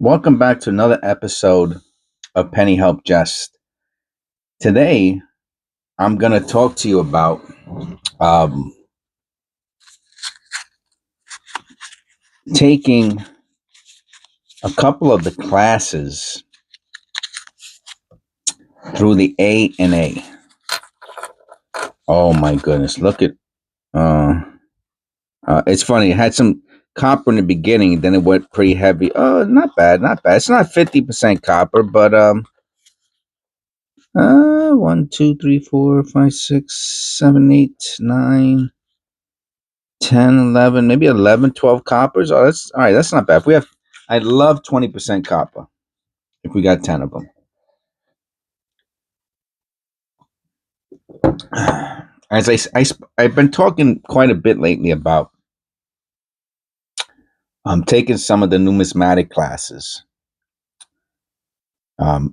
Welcome back to another episode of Penny Help Jest. Today, I'm going to talk to you about um, taking a couple of the classes through the A&A. Oh my goodness! Look at it's funny. It had some copper in the beginning, then it went pretty heavy. Oh, not bad, not bad. It's not 50% copper, but 1, 2, 3, 4, 5, 6, 7, 8, 9. 10, 11, maybe 11, 12 coppers. Oh, that's all right. That's not bad. If we have, I love 20% copper if we got 10 of them. As I've been talking quite a bit lately about taking some of the numismatic classes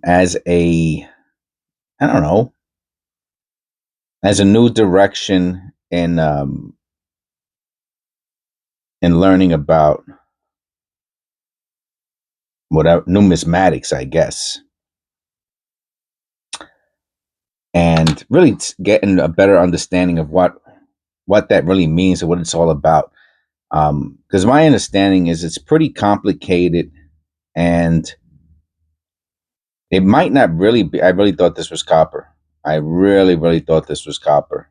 as I don't know, as a new direction in learning about whatever numismatics, I guess, and really getting a better understanding of what that really means and what it's all about. Because my understanding is it's pretty complicated, and it might not really be. I really thought this was copper. I really, really thought this was copper.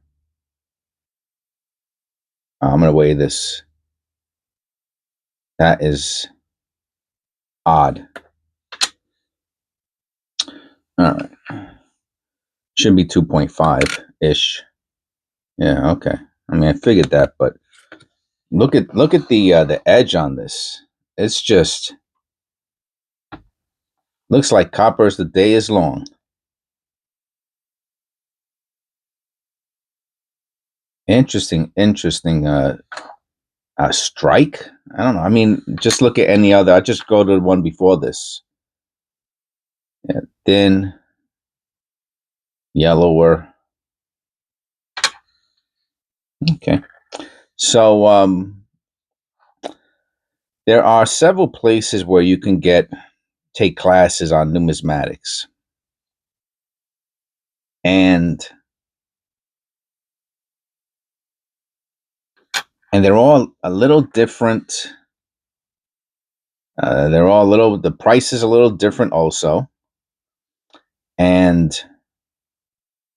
I'm gonna weigh this. That is odd. All right, should be 2.5 ish. Yeah, okay. I mean, I figured that, but look at the edge on this. It's just looks like copper as the day is long. Interesting. Strike. I don't know. I mean, just look at any other. I just go to the one before this. Yeah, thin, yellower. Okay. So there are several places where you can take classes on numismatics, and they're all a little different. They're all a little. The price is a little different also, and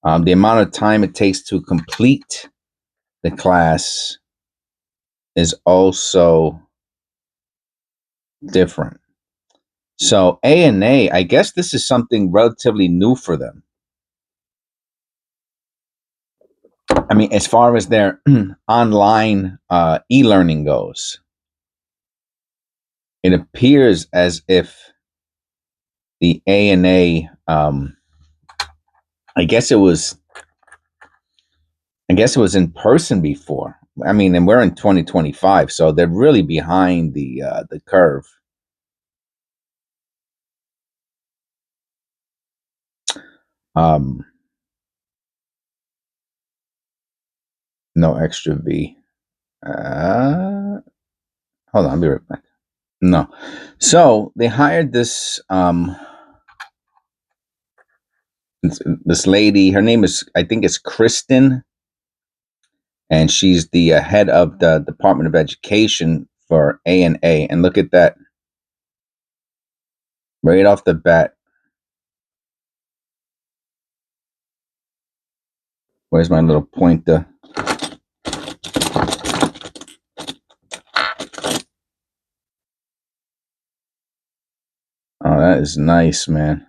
the amount of time it takes to complete the class is also different. So A&A, I guess this is something relatively new for them. I mean, as far as their online e-learning goes, it appears as if the A&A, I guess it was, in person before. I mean, and we're in 2025, so they're really behind the curve. Um, no extra V. Hold on, I'll be right back. No, so they hired this lady. Her name is, I think it's Kristen, and she's the head of the Department of Education for A&A. And look at that, right off the bat. Where's my little pointer? Oh, that is nice, man.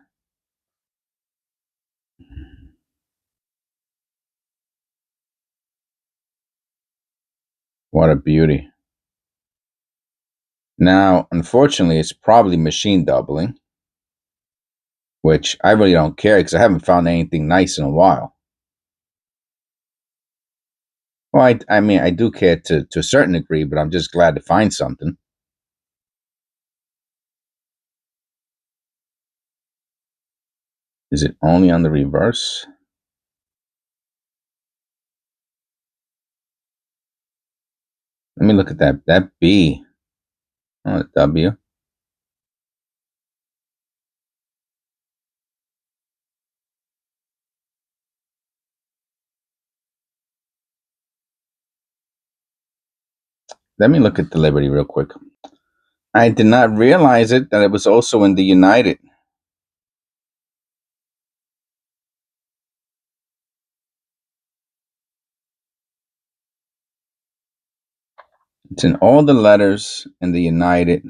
What a beauty. Now, unfortunately, it's probably machine doubling, which I really don't care because I haven't found anything nice in a while. Well, I mean, I do care to a certain degree, but I'm just glad to find something. Is it only on the reverse? Let me look at that. That B. Oh, W. Let me look at the Liberty real quick. I did not realize it that it was also in the United. It's in all the letters in the United.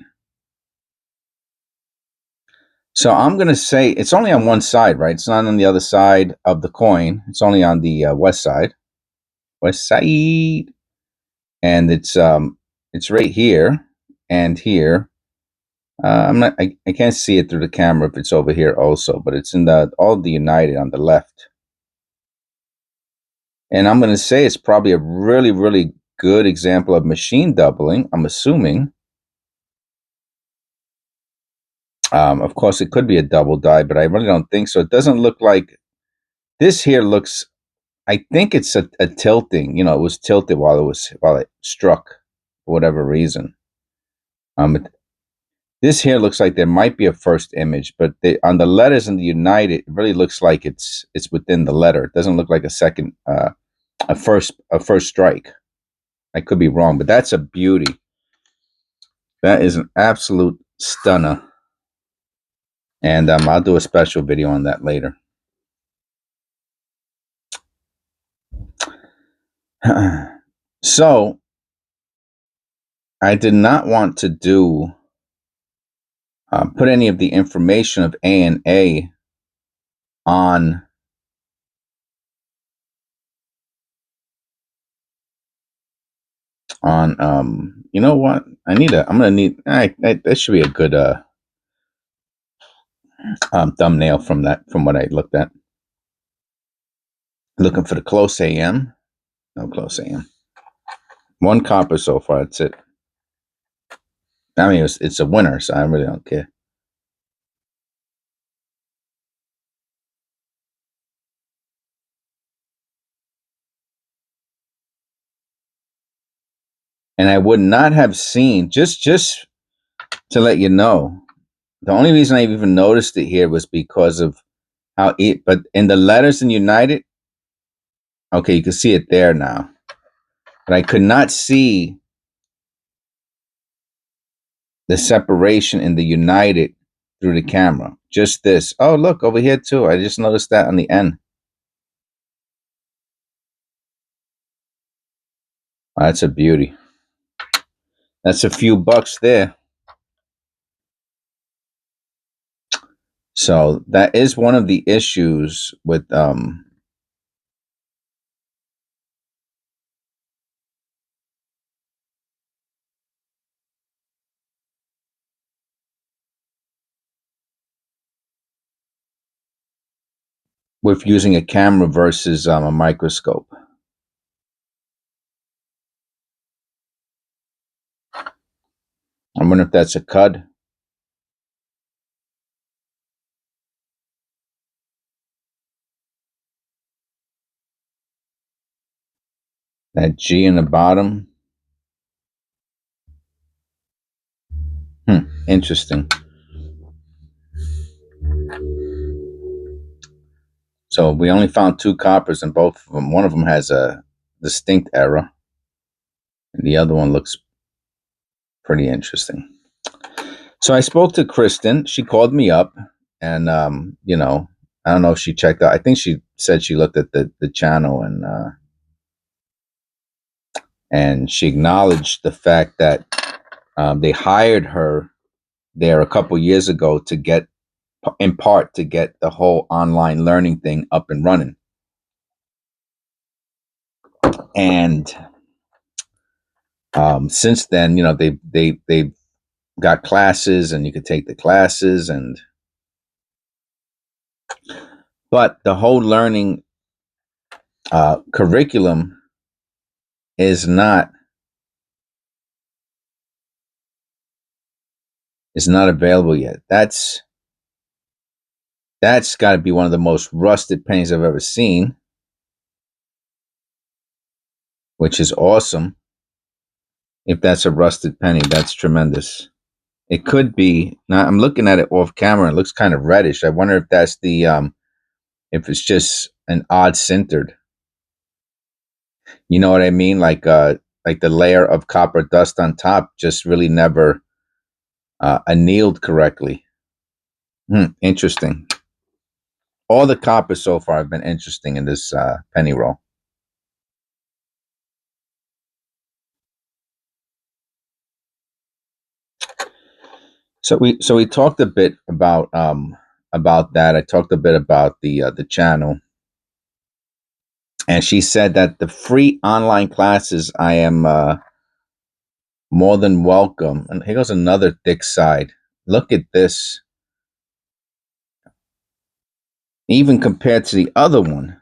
So I'm going to say it's only on one side, right? It's not on the other side of the coin. It's only on the west side. West side. And it's right here and here. I can't see it through the camera if it's over here also, but it's in all the United on the left. And I'm going to say it's probably a really, really good example of machine doubling, I'm assuming. Of course, it could be a double die, but I really don't think so. It doesn't look like this here looks. I think it's a tilting. You know, it was tilted while it struck for whatever reason. This here looks like there might be a first image, but on the letters in the United, it really looks like it's within the letter. It doesn't look like a second, a first strike. I could be wrong, but that's a beauty. That is an absolute stunner. And I'll do a special video on that later. So I did not want to put any of the information of A and A on you know what, I'm gonna need that should be a good thumbnail from what I looked at. Looking for the close AM. No close AM. One copper so far, that's it. I mean, it's a winner, so I really don't care. And I would not have seen, just to let you know, the only reason I even noticed it here was because of how but in the letters in United, okay, you can see it there now. But I could not see the separation in the United through the camera. Just this. Oh, look, over here too. I just noticed that on the end. Oh, that's a beauty. That's a few bucks there. So that is one of the issues with using a camera versus a microscope. I wonder if that's a cud. That G in the bottom. Interesting. So we only found 2 coppers, and both of them. One of them has a distinct error, and the other one looks pretty interesting. So I spoke to Kristen. She called me up, and you know, I don't know if she checked out. I think she said she looked at the channel, and she acknowledged the fact that they hired her there a couple years ago to get, in part, to get the whole online learning thing up and running. And since then, you know, they've got classes, and you could take the classes, but the whole learning curriculum is not available yet. That's got to be one of the most rusted pennies I've ever seen, which is awesome. If that's a rusted penny, that's tremendous. It could be. Now I'm looking at it off camera. It looks kind of reddish. I wonder if that's the if it's just an odd sintered. You know what I mean? Like like the layer of copper dust on top just really never annealed correctly. Interesting. All the copper so far have been interesting in this penny roll. So we talked a bit about that. I talked a bit about the channel, and she said that the free online classes I am more than welcome. And here goes another thick side. Look at this. Even compared to the other one.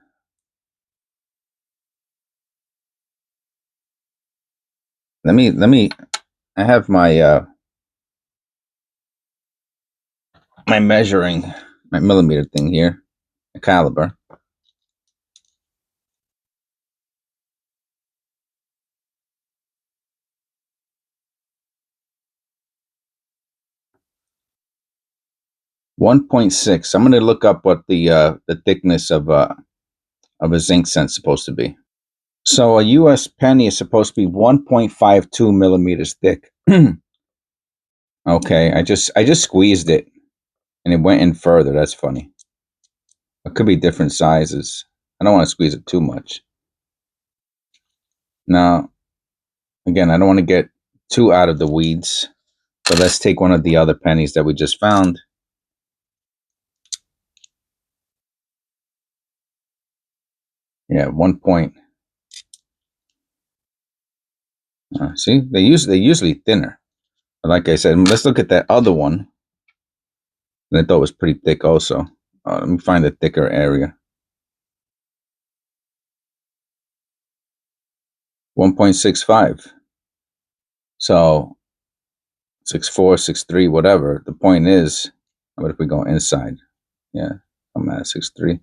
Let me I have my measuring, my millimeter thing here, a caliber. .6. I'm going to look up what the thickness of a zinc cent is supposed to be. So a U.S. penny is supposed to be 1.52 millimeters thick. Okay, I just squeezed it and it went in further. That's funny. It could be different sizes. I don't want to squeeze it too much. Now, again, I don't want to get too out of the weeds. So let's take one of the other pennies that we just found. Yeah, 1 point. See, they're usually thinner. But like I said, let's look at that other one that I thought was pretty thick also. Let me find the thicker area. 1.65. So 6.4, 6.3, whatever. The point is, what if we go inside? Yeah, I'm at 6.3.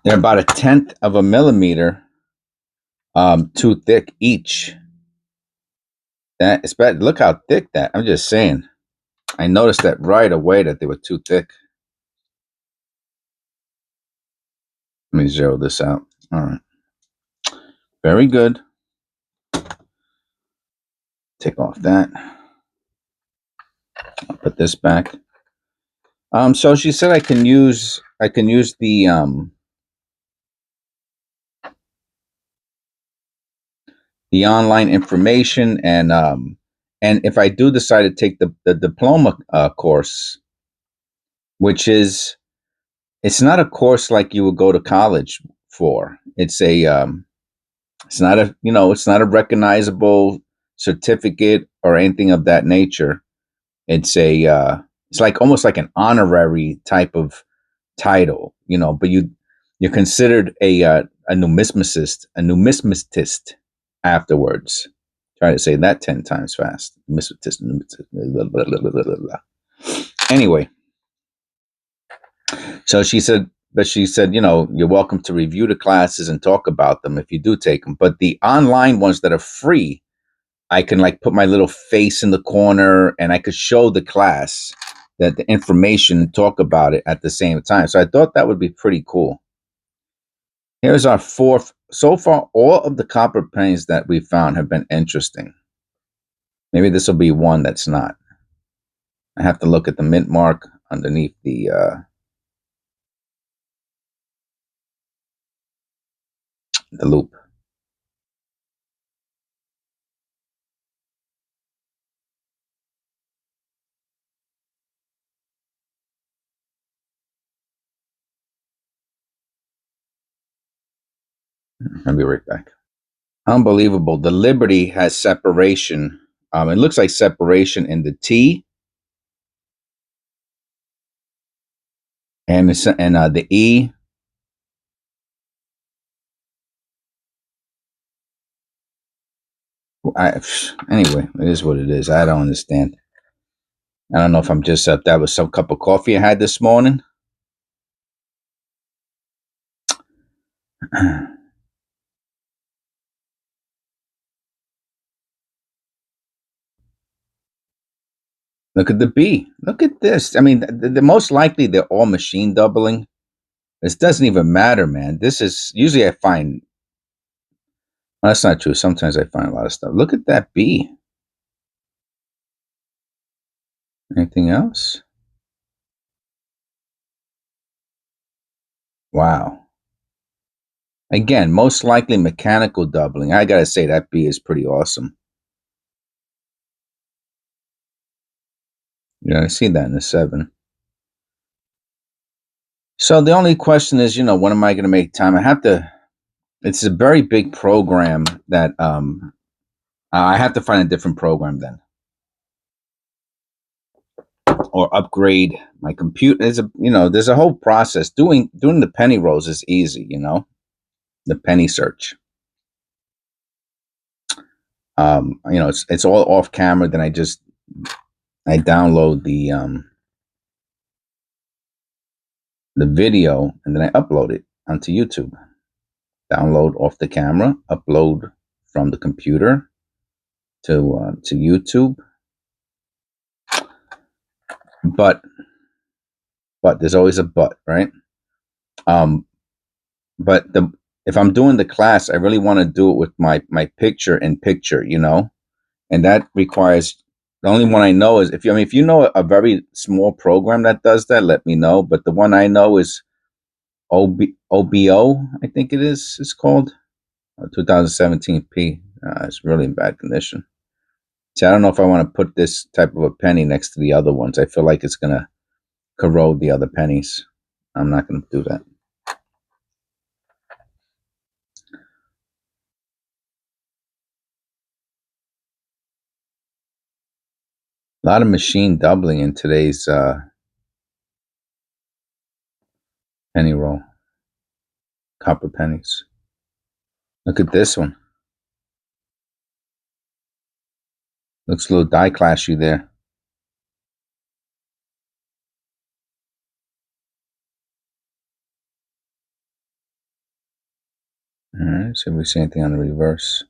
They're about 1/10 of a millimeter too thick each. That is bad. Look how thick that. I'm just saying. I noticed that right away that they were too thick. Let me zero this out. All right. Very good. Take off that. I'll put this back. So she said I can use the online information, and if I do decide to take the diploma course, which is, it's not a course like you would go to college for. It's not a, it's not a recognizable certificate or anything of that nature. It's like almost like an honorary type of title, but you're considered a numismatist afterwards. Try to say that 10 times fast. Numismatist. Blah, blah, blah, blah, blah, blah. Anyway, so she said, you're welcome to review the classes and talk about them if you do take them. But the online ones that are free, I can like put my little face in the corner and I could show the class that the information and talk about it at the same time. So I thought that would be pretty cool. Here's our fourth. So far, all of the copper pennies that we found have been interesting. Maybe this will be one that's not. I have to look at the mint mark underneath the loop. I'll be right back. Unbelievable. The Liberty has separation. It looks like separation in the T and the E. Anyway, it is what it is. I don't understand. I don't know if I'm just up. That was some cup of coffee I had this morning. Look at the B. Look at this. I mean, the most likely they're all machine doubling. This doesn't even matter, man. This is usually I find That's not true. Sometimes I find a lot of stuff. Look at that bee. Anything else? Wow. Again, most likely mechanical doubling. I gotta say that bee is pretty awesome. Yeah, I see that in the 7. So the only question is, when am I going to make time? I have to. It's a very big program that I have to find a different program then, or upgrade my computer. There's a whole process. Doing the penny rolls is easy. The penny search. It's all off camera. Then I download the video and then I upload it onto YouTube. Download off the camera, upload from the computer to YouTube. But there's always a but, right? Um, but if I'm doing the class, I really want to do it with my picture in picture, and that requires the only one I know is if you know a very small program that does that, let me know. But the one I know is OBO, I think it's called 2017p. It's really in bad condition. See, I don't know if I want to put this type of a penny next to the other ones. I feel like it's gonna corrode the other pennies. I'm not gonna do that. A lot of machine doubling in today's penny roll. Copper pennies. Look at this one. Looks a little die clashy there. All right, see if we see anything on the reverse.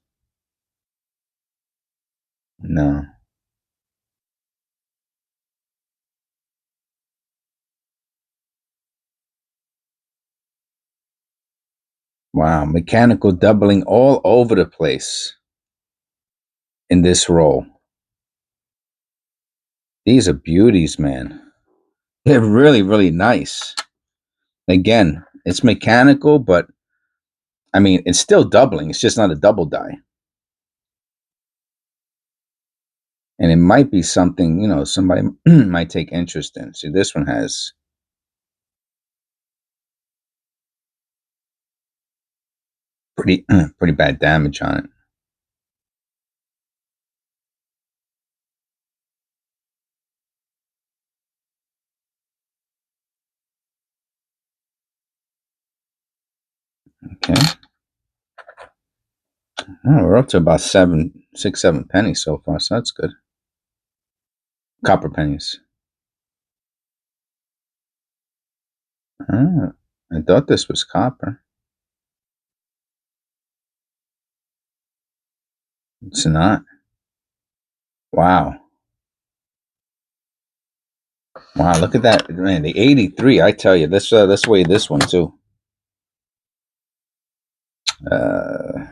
No. Wow, mechanical doubling all over the place in this roll. These are beauties, man. They're really, really nice. Again, it's mechanical, but I mean, it's still doubling. It's just not a double die. And it might be something, somebody might take interest in. See, this one has pretty pretty bad damage on it. Okay. Oh, we're up to about 7 pennies so far, so that's good. Copper pennies. Ah, I thought this was copper. It's not. Wow. Wow, look at that. Man, the 83, I tell you, let's weigh this one too. Uh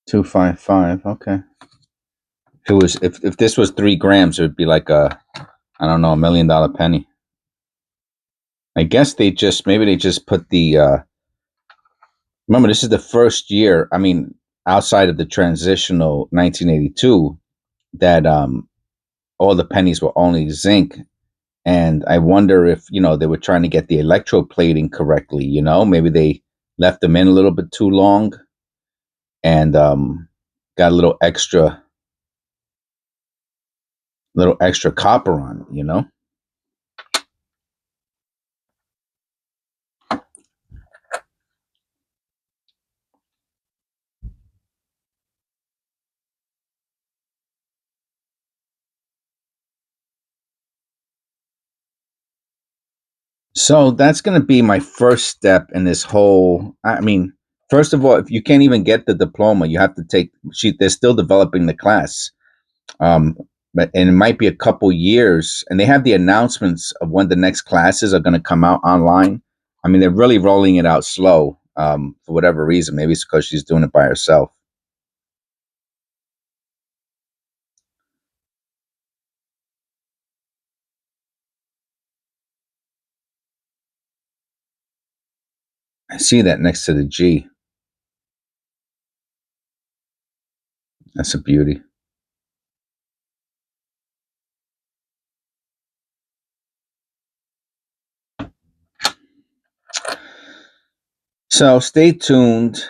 255. Okay. If this was 3 grams, it would be like I don't know, $1 million penny. I guess maybe they just put the remember, this is the first year, I mean, outside of the transitional 1982, that all the pennies were only zinc. And I wonder if, they were trying to get the electroplating correctly, maybe they left them in a little bit too long and got a little extra copper on it. So that's going to be my first step in this whole. I mean, first of all, if you can't even get the diploma, you have to take. They're still developing the class. Um, but and it might be a couple years, and they have the announcements of when the next classes are going to come out online. I mean, they're really rolling it out slow, for whatever reason. Maybe it's because she's doing it by herself. I see that next to the G. That's a beauty. So stay tuned.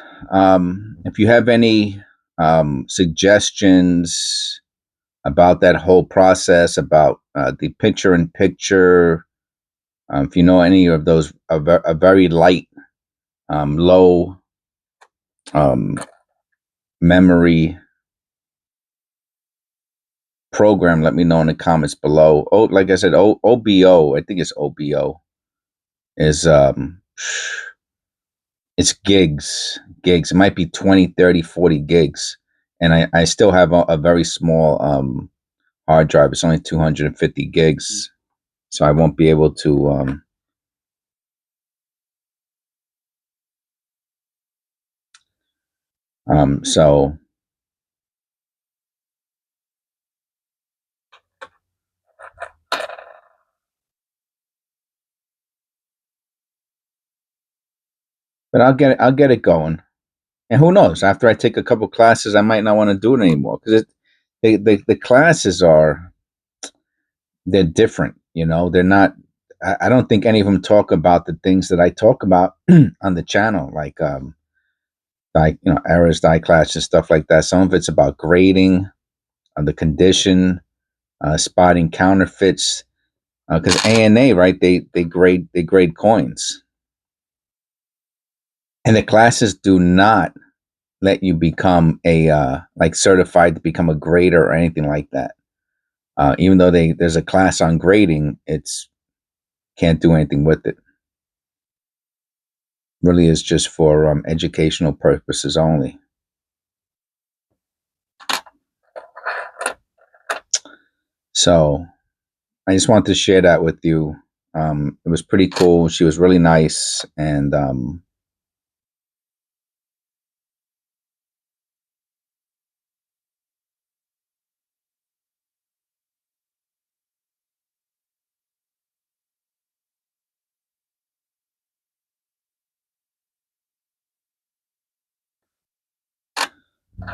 If you have any suggestions about that whole process, about the picture in picture, if you know any of those, a very light, low um, memory program, let me know in the comments below. Oh, like I said, OBO, I think it's OBO, is it's gigs. It might be 20, 30, 40 gigs. And I still have a very small hard drive. It's only 250 gigs. So I won't be able to so but I'll get it going. And who knows? After I take a couple classes, I might not want to do it anymore because the classes they're different. You know, they're not. I don't think any of them talk about the things that I talk about on the channel, like errors, die clash, and stuff like that. Some of it's about grading, the condition, spotting counterfeits, because ANA, right? They grade coins, and the classes do not let you become a like certified to become a grader or anything like that. Even though there's a class on grading, it's can't do anything with it. Really is just for educational purposes only. So I just wanted to share that with you. It was pretty cool. She was really nice, and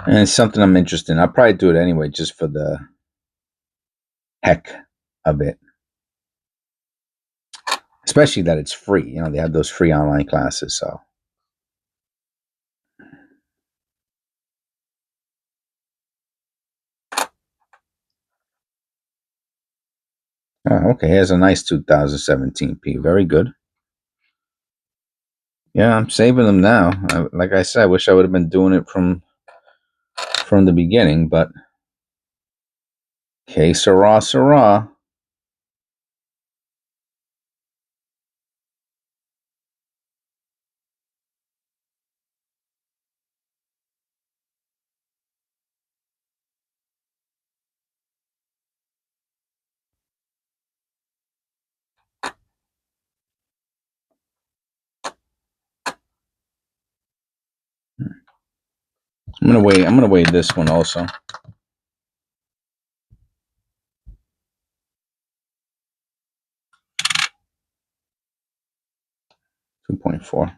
it's something I'm interested in. I'll probably do it anyway, just for the heck of it. Especially that it's free. You know, they have those free online classes. So, oh, okay, here's a nice 2017 P. Very good. Yeah, I'm saving them now. Like I said, I wish I would have been doing it from the beginning, but que sera, sera. I'm gonna wait. I'm gonna wait this one also. 2.4.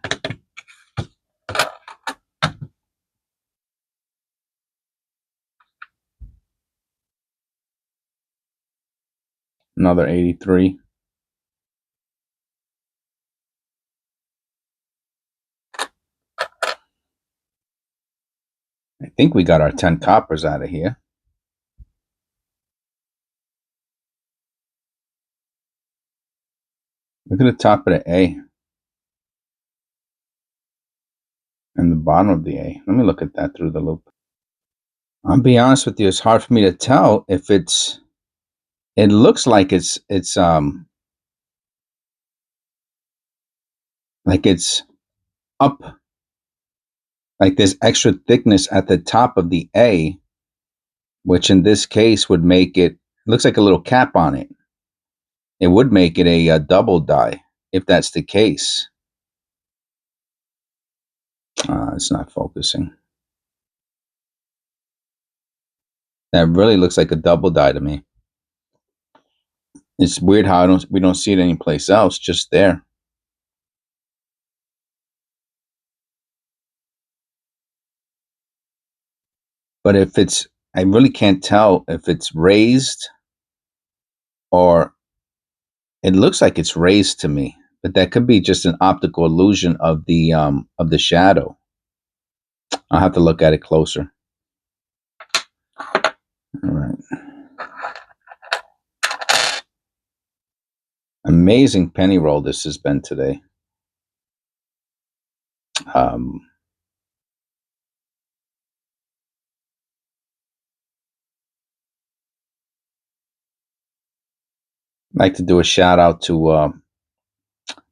Another 83. I think we got our 10 coppers out of here. Look at the top of the A and the bottom of the A. Let me look at that through the loop. I'll be honest with you, it's hard for me to tell if it looks like it's up, like there's extra thickness at the top of the A, which in this case would make it It looks like a little cap on it. It would make it a double die if that's the case. It's not focusing. That really looks like a double die to me. It's weird how we don't see it anyplace else, just there. But if it's, I really can't tell if it's raised or it looks like it's raised to me. But that could be just an optical illusion of the shadow. I'll have to look at it closer. All right. Amazing penny roll this has been today. Um, I'd like to do a shout out to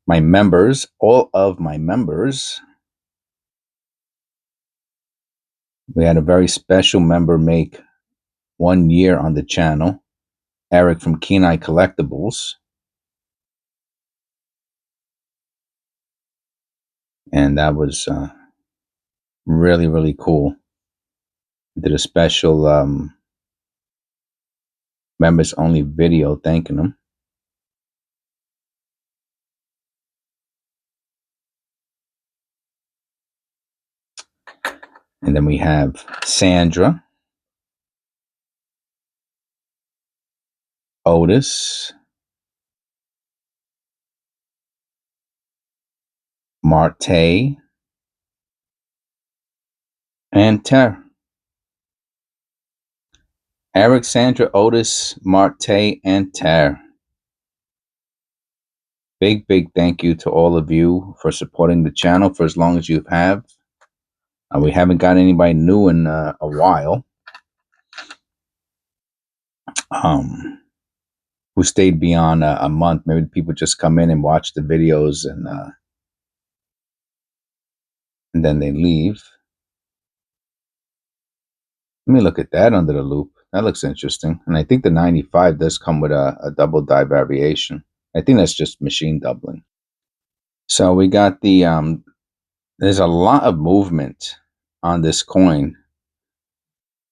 my members, all of my members. We had a very special member make 1 year on the channel, Eric from Kenai Collectibles. And that was really, really cool. Did a special members only video thanking him. And then we have Sandra, Otis, Marte, and Ter. Eric, Sandra, Otis, Marte, and Ter. Big, big thank you to all of you for supporting the channel for as long as you have. We haven't got anybody new in a while who stayed beyond a month. Maybe people just come in and watch the videos and then they leave. Let me look at that under the loop. That looks interesting. And I think the 95 does come with a double die variation. I think that's just machine doubling. So we got the, there's a lot of movement on this coin.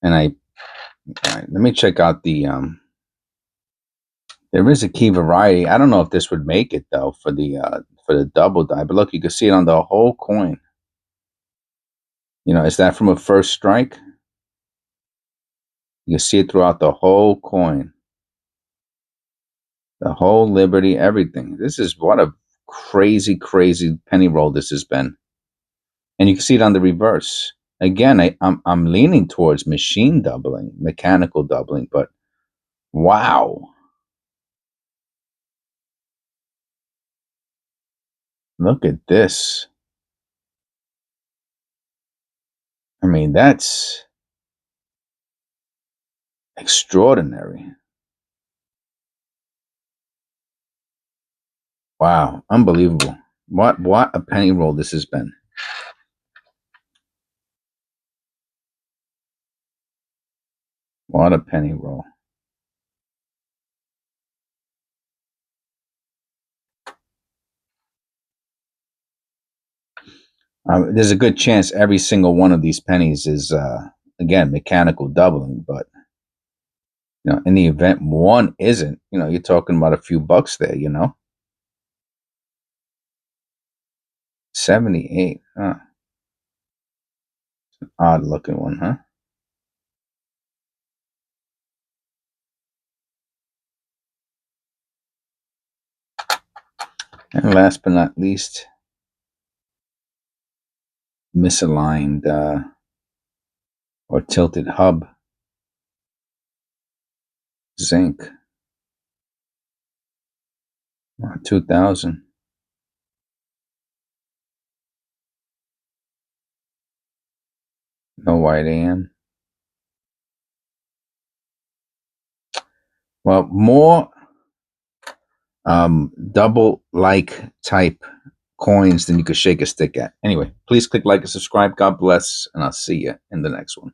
And all right, let me check out the, there is a key variety. I don't know if this would make it though for the double die, but look, you can see it on the whole coin. You know, is that from a first strike? You can see it throughout the whole coin. The whole Liberty, everything. This is what a crazy, crazy penny roll this has been. And you can see it on the reverse. Again, I'm leaning towards machine doubling, mechanical doubling, but wow. Look at this. I mean, that's extraordinary. Wow, unbelievable. What a penny roll this has been. What a penny roll. There's a good chance every single one of these pennies is, again, mechanical doubling, but you know, in the event one isn't, you know, you're talking about a few bucks there, you know. 78. Huh. Odd looking one, huh? And last but not least, misaligned or tilted hub. Zinc. 2000. No white AM. Well, more double like type coins than you could shake a stick at. Anyway, please click like and subscribe. God bless, and I'll see you in the next one.